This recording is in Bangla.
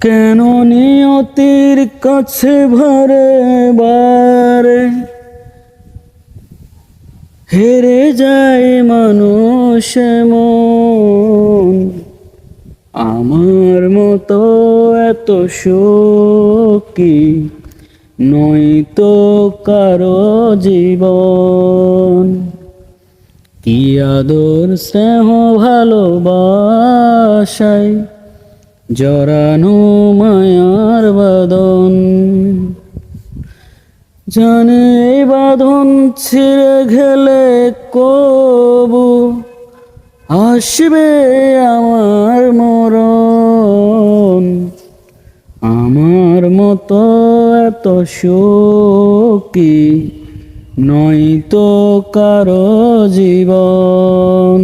কেন নিয়তির কাছে বারে বারে হেরে যায় মানুষ মন? আমার মতো এত সুখী নয়তো কারো জীবন। কি আদর স্নেহ ভালোবাসায় জড়ানো মায়ার বাঁধন, জানে এই বাঁধন ছিঁড়ে গেলে কবু আসবে আমার মরণ। আমার মতো এত সুখী নয়তো কারো জীবন।